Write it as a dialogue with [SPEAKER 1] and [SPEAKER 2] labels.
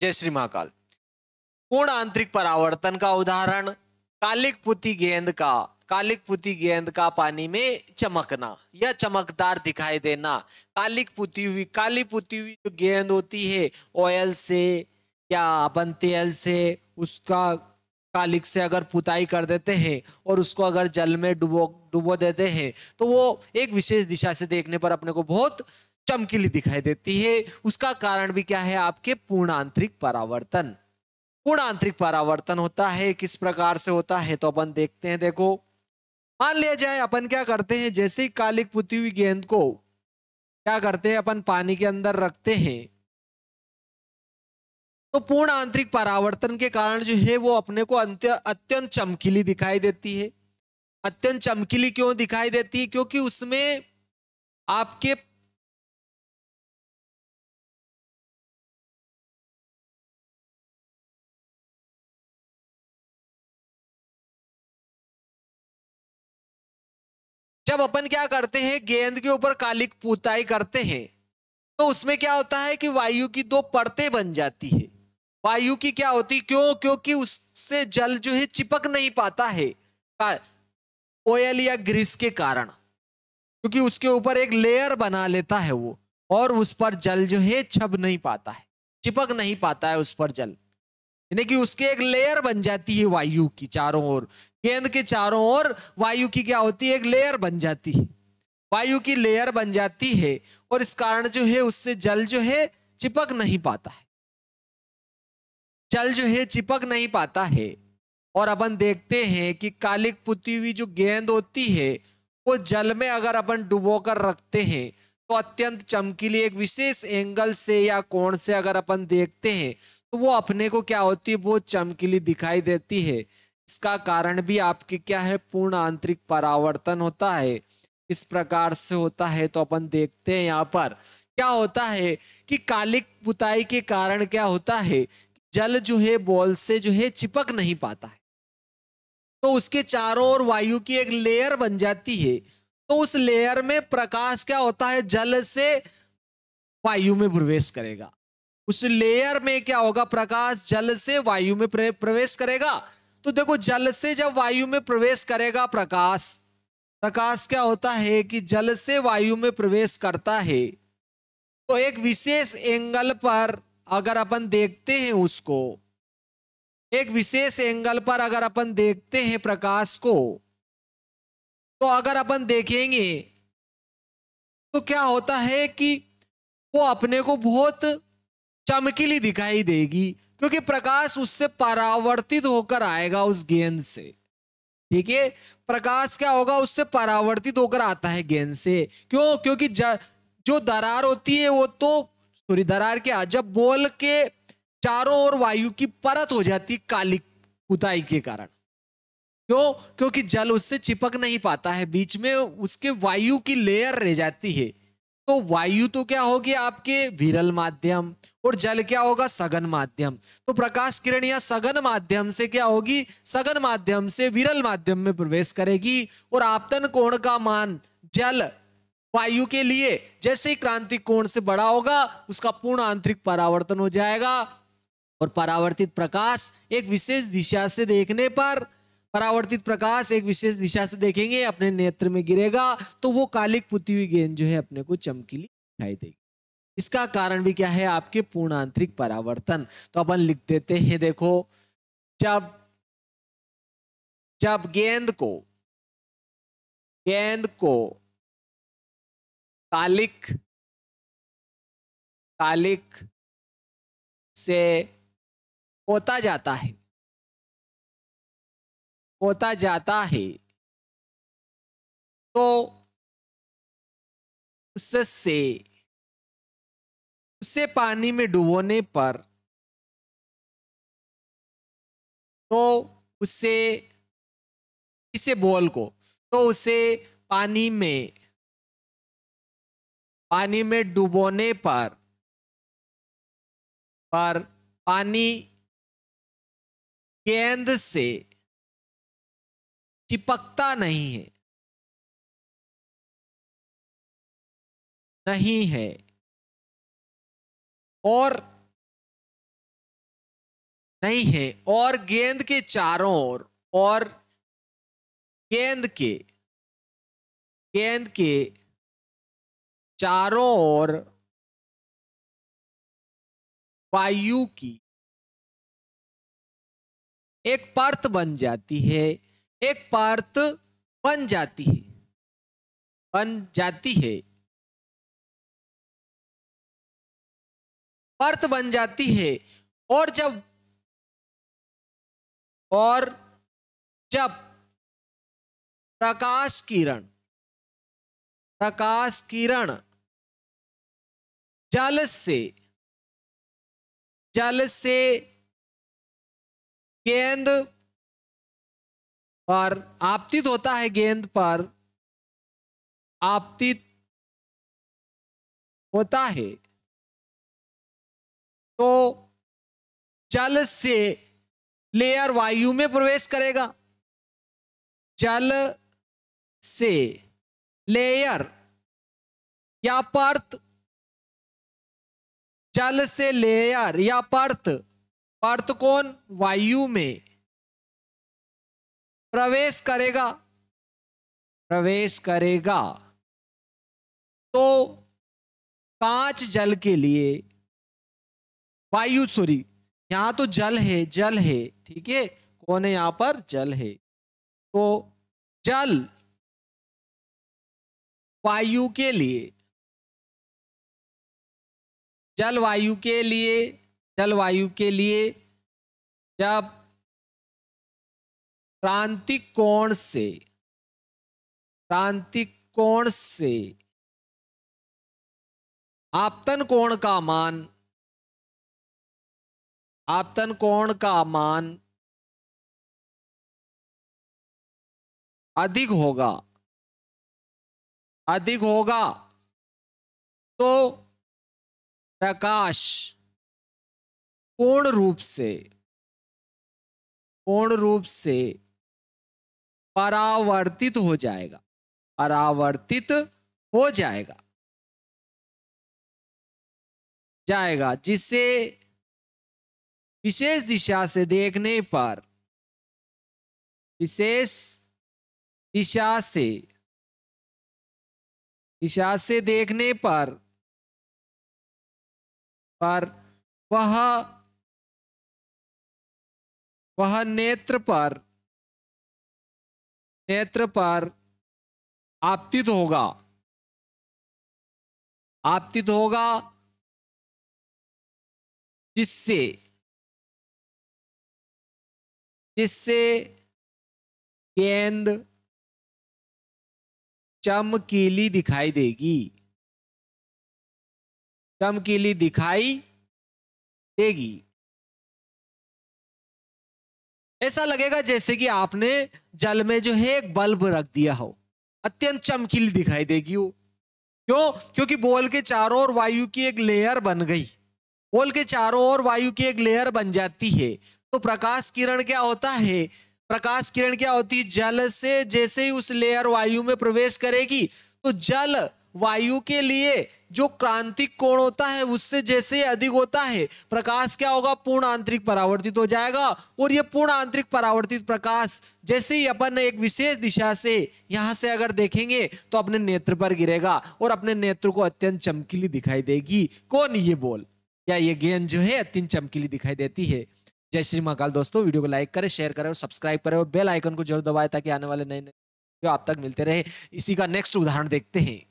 [SPEAKER 1] जय श्री महाकाल। पूर्ण आंतरिक परावर्तन का उदाहरण कालिक पुती गेंद का पानी में चमकना या चमकदार दिखाई देना। काली पुती हुई जो गेंद होती है ऑयल से या अपन तेल से उसका कालिक से अगर पुताई कर देते हैं और उसको अगर जल में डुबो डुबो देते हैं तो वो एक विशेष दिशा से देखने पर अपने को बहुत चमकीली दिखाई देती है। उसका कारण भी क्या है? आपके पूर्ण आंतरिक परावर्तन। पूर्ण आंतरिक परावर्तन होता है, किस प्रकार से होता है तो अपन देखते हैं। देखो, मान लिया जाए अपन क्या करते हैं, जैसे ही कालिक पुती हुई गेंद को क्या करते हैं, अपन पानी के अंदर रखते हैं तो पूर्ण आंतरिक परावर्तन के कारण जो है वो अपने को अत्यंत चमकीली दिखाई देती है। अत्यंत चमकीली क्यों दिखाई देती है? क्योंकि उसमें आपके जब अपन क्या करते हैं, गेंद के ऊपर कालिक पुताई करते हैं तो उसमें क्या होता है कि वायु की दो परतें बन जाती है। वायु की क्या होती, क्यों? क्योंकि उससे जल जो है चिपक नहीं पाता है ऑयल या ग्रीस के कारण, क्योंकि उसके ऊपर एक लेयर बना लेता है वो, और उस पर जल जो है छप नहीं पाता है, चिपक नहीं पाता है उस पर जल। यानी कि उसके एक लेयर बन जाती है वायु की चारों ओर, गेंद के चारों ओर वायु की क्या होती है, एक लेयर बन जाती है। वायु की लेयर बन जाती है और इस कारण जो है उससे जल जो है चिपक नहीं पाता है, जल जो है चिपक नहीं पाता है। और अपन देखते हैं कि कालिक पुती हुई जो गेंद होती है वो जल में अगर अपन डुबो कर रखते हैं तो अत्यंत चमकीली एक विशेष एंगल से या कोण से अगर अपन देखते हैं तो वो अपने को क्या होती है, बहुत चमकीली दिखाई देती है। इसका कारण भी आपके क्या है, पूर्ण आंतरिक परावर्तन होता है। इस प्रकार से होता है तो अपन देखते हैं यहाँ पर क्या होता है कि कालिक पुताई के कारण क्या होता है, जल जो है बॉल से जो है चिपक नहीं पाता है, तो उसके चारों ओर वायु की एक लेयर बन जाती है। तो उस लेयर में प्रकाश क्या होता है, जल से वायु में प्रवेश करेगा। उस लेयर में क्या होगा, प्रकाश जल से वायु में प्रवेश करेगा। तो देखो, जल से जब वायु में प्रवेश करेगा प्रकाश, प्रकाश क्या होता है कि जल से वायु में प्रवेश करता है तो एक विशेष एंगल पर अगर अपन देखते हैं उसको, एक विशेष एंगल पर अगर अपन देखते हैं प्रकाश को, तो अगर अपन देखेंगे तो क्या होता है कि वो अपने को बहुत चमकीली दिखाई देगी, क्योंकि प्रकाश उससे परावर्तित होकर आएगा उस गेंद से। ठीक है, प्रकाश क्या होगा, उससे परावर्तित होकर आता है गेंद से। क्यों? क्योंकि जो दरार होती है वो तो सॉरी, दरार क्या, जब बॉल के चारों ओर वायु की परत हो जाती है काली पुताई के कारण। क्यों? क्योंकि जल उससे चिपक नहीं पाता है, बीच में उसके वायु की लेयर रह जाती है। तो वायु तो क्या होगी आपके विरल माध्यम, और जल क्या होगा, सघन माध्यम। तो प्रकाश किरण या सघन माध्यम से क्या होगी, सघन माध्यम से विरल माध्यम में प्रवेश करेगी और आपतन कोण का मान जल वायु के लिए जैसे ही क्रांतिक कोण से बड़ा होगा उसका पूर्ण आंतरिक परावर्तन हो जाएगा, और परावर्तित प्रकाश एक विशेष दिशा से देखने पर, परावर्तित प्रकाश एक विशेष दिशा से देखेंगे अपने नेत्र में गिरेगा तो वो कालिक पुती हुई गेंद जो है अपने को चमकीली दिखाई देगी। इसका कारण भी क्या है, आपके पूर्ण आंतरिक परावर्तन। तो अपन लिख देते हैं, देखो, जब जब गेंद को कालिक कालिक से होता जाता है तो उससे उसे पानी में डुबोने पर तो उसे इसे बॉल को तो उसे पानी में पानी में डुबोने पर पानी गेंद से चिपकता नहीं है और नहीं है, और गेंद के चारों ओर, और गेंद के चारों ओर वायु की एक परत बन जाती है, एक परत बन जाती है, परत बन जाती है। और जब प्रकाश किरण जल से गेंद पर आपतित होता है, गेंद पर आपतित होता है, तो जल से लेयर वायु में प्रवेश करेगा। जल से लेयर या परत, जल से लेयर या परत, परत कौन? वायु में प्रवेश करेगा। तो कांच जल के लिए वायु, सॉरी यहां तो जल है, ठीक है, कौन है यहां पर? जल है। तो जल वायु के लिए, जलवायु के लिए जब क्रांतिक कोण से आपतन कोण का मान अधिक होगा तो प्रकाश पूर्ण रूप से परावर्तित हो जाएगा, जिससे विशेष दिशा से देखने पर वह नेत्र पर आपतित होगा, जिससे गेंद चमकीली दिखाई देगी। ऐसा लगेगा जैसे कि आपने जल में जो है एक बल्ब रख दिया हो, अत्यंत चमकीली दिखाई देगी वो। क्यों? क्योंकि बॉल के चारों ओर वायु की एक लेयर बन गई, बॉल के चारों ओर वायु की एक लेयर बन जाती है। तो प्रकाश किरण क्या होता है? प्रकाश किरण क्या होती है? जल से जैसे ही उस लेयर वायु में प्रवेश करेगी, तो जल वायु के लिए जो क्रांतिक कोण होता है उससे जैसे अधिक होता है, प्रकाश क्या होगा? पूर्ण आंतरिक परावर्तित हो जाएगा। और ये पूर्ण आंतरिक परावर्तित प्रकाश जैसे ही अपन एक विशेष दिशा से यहां से अगर देखेंगे तो अपने नेत्र पर गिरेगा और अपने नेत्र को अत्यंत चमकीली दिखाई देगी। कौन? ये बॉल या ये गेंद जो है अत्यंत चमकीली दिखाई देती है। जय श्री महाकाल दोस्तों, वीडियो को लाइक करें, शेयर करें और सब्सक्राइब करें और बेल आइकन को जरूर दबाएं ताकि आने वाले नए नए वीडियो आप तक मिलते रहे। इसी का नेक्स्ट उदाहरण देखते हैं।